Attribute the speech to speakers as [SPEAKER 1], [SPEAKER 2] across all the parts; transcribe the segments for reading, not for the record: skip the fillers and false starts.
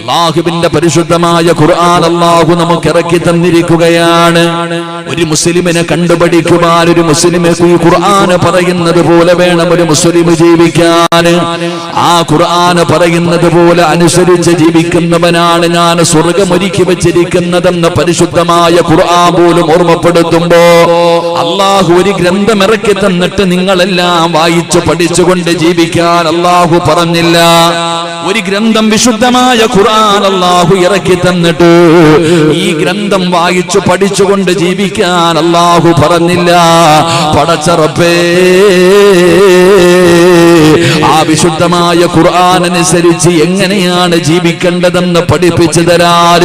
[SPEAKER 1] അല്ലാഹുവിന്റെ പരിശുദ്ധമായ ഖുർആൻ അല്ലാഹു നമുക്ക് ഇറക്കി തന്നിരിക്കുകയാണ്. ഒരു മുസ്ലിമിനെ കണ്ടുപഠിക്കുവാൻ, ഒരു മുസ്ലിമെ ഈ ഖുർആൻ പറയുന്നത് പോലെ വേണം ഒരു മുസ്ലിം ജീവിക്കാൻ. ആ ഖുർആൻ പറയുന്നത് പോലെ അനുസരിച്ച് ജീവിക്കുന്നവനാണ് ഞാൻ സ്വർഗ്ഗമൊരുക്കി വെച്ചിരിക്കുന്നതെന്ന് പരിശുദ്ധമായ ഖുർആൻ പോലും ഓർമ്മപ്പെടുത്തുമ്പോ അല്ലാഹു ഒരു ഗ്രന്ഥം ഇറക്കി തന്നിട്ട് നിങ്ങളെല്ലാം വായിച്ചു പഠിച്ചുകൊണ്ട് ജീവിക്കാൻ അല്ലാഹു പറഞ്ഞില്ല. ഒരു ഗ്രന്ഥം വിശുദ്ധമായ ഖുർആൻ അല്ലാഹു ഇറക്കി തന്നിട്ട് ഈ ഗ്രന്ഥം വായിച്ചു പഠിച്ചുകൊണ്ട് ജീവിക്കാൻ അല്ലാഹു പറഞ്ഞില്ല. പടച്ച റബ്ബേ, ആ വിശുദ്ധമായ ഖുർആൻ അനുസരിച്ച് എങ്ങനെയാണ് ജീവിക്കേണ്ടതെന്ന് പഠിപ്പിച്ചു തരാൻ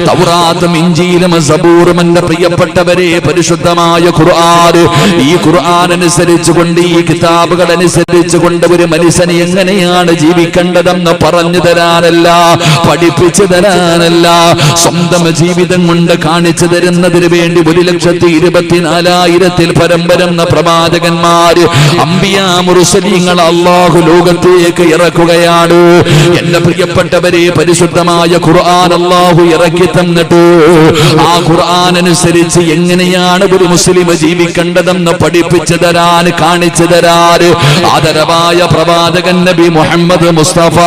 [SPEAKER 1] തൗറാത്തും ഇഞ്ചീലും സബൂറും എന്റെ പ്രിയപ്പെട്ടവരെ പരിശുദ്ധമായ ഖുർആൻ, ഈ ഖുർആൻ അനുസരിച്ച് കൊണ്ട്, ഈ കിതാബുകൾ അനുസരിച്ച് കൊണ്ട് ഒരു മനുഷ്യന് എങ്ങനെയാണ് ജീവിക്കേണ്ടതെന്ന് പറഞ്ഞു തരാനല്ല, പഠിപ്പിച്ചു തരാനല്ല, സ്വന്തം ജീവിതം കൊണ്ട് കാണിച്ചു തരുന്നതിന് വേണ്ടി 1,24,000 പരം വരുന്ന പ്രവാചകന്മാര്, അംബിയാ മുർസലീങ്ങൾ അല്ലാഹു ലോകത്തേക്ക് ഇറക്കുകയാണ്. എന്റെ പ്രിയപ്പെട്ടവരെ പരിശുദ്ധമായ ഖുർആൻ അല്ലാഹു ഇറക്കി തന്നിട്ട് ആ ഖുർആൻ അനുസരിച്ച് എങ്ങനെയാണ് ഒരു മുസ്ലിം ജീവിക്കേണ്ടതെന്ന് പഠിപ്പിച്ചു തരാൻ, കാണിച്ചു തരാൻ ആദരവായ പ്രവാചകൻ നബി മുഹമ്മദ് മുസ്തഫ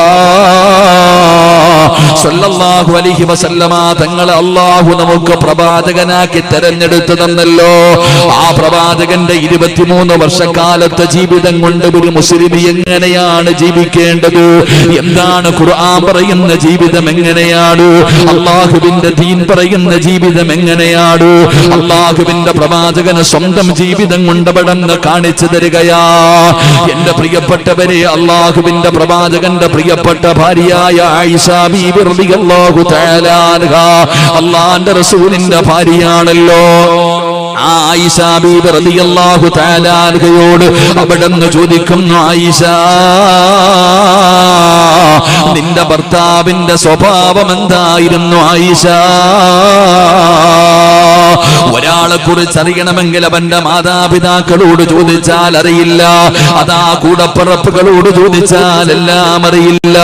[SPEAKER 1] സല്ലല്ലാഹു അലൈഹി വസല്ലമ തങ്ങളെ അല്ലാഹു നമുക്ക് പ്രവാചകനാക്കി തെരഞ്ഞെടുത്തു തന്നല്ലോ. ആ പ്രവാചകന്റെ 23 വർഷക്കാലത്തെ ജീവിതം കൊണ്ട് ഒരു മുസ്ലിം എങ്ങനെയാണ് ജീവിക്കേണ്ടത്, എന്താണ് ഖുർആൻ പറയുന്ന ജീവിതം എങ്ങനെയാണ്, അല്ലാഹുവിന്റെ ദീൻ പറയുന്ന ജീവിതം എങ്ങനെയാണ്, അല്ലാഹുവിന്റെ പ്രവാചകന് സ്വന്തം ജീവിതം കൊണ്ടവിടെന്ന് കാണിച്ചു തരികയാ. എന്റെ പ്രിയപ്പെട്ടവരെ, അല്ലാഹുവിന്റെ പ്രവാചകന്റെ പ്രിയപ്പെട്ട ഭാര്യയായ ആയിഷ ബീബി റളിയല്ലാഹു തആല അൻഹാ അല്ലാഹുവിന്റെ റസൂലിന്റെ ഭാര്യയാണല്ലോ. ആയിഷ ബീബി റളിയല്ലാഹു തആല അൻഹയോട് അവിടുന്ന് ചോദിക്കുന്നു, ആയിഷ, നിന്റെ ഭർത്താവിന്റെ സ്വഭാവം എന്തായിരുന്നു ആയിഷ? ഒരാളെ കുറിച്ച് അറിയണമെങ്കിൽ അവന്റെ മാതാപിതാക്കളോട് ചോദിച്ചാൽ അറിയില്ല, അതാ കൂടപ്പിറപ്പുകളോട് ചോദിച്ചാൽ എല്ലാം അറിയില്ല.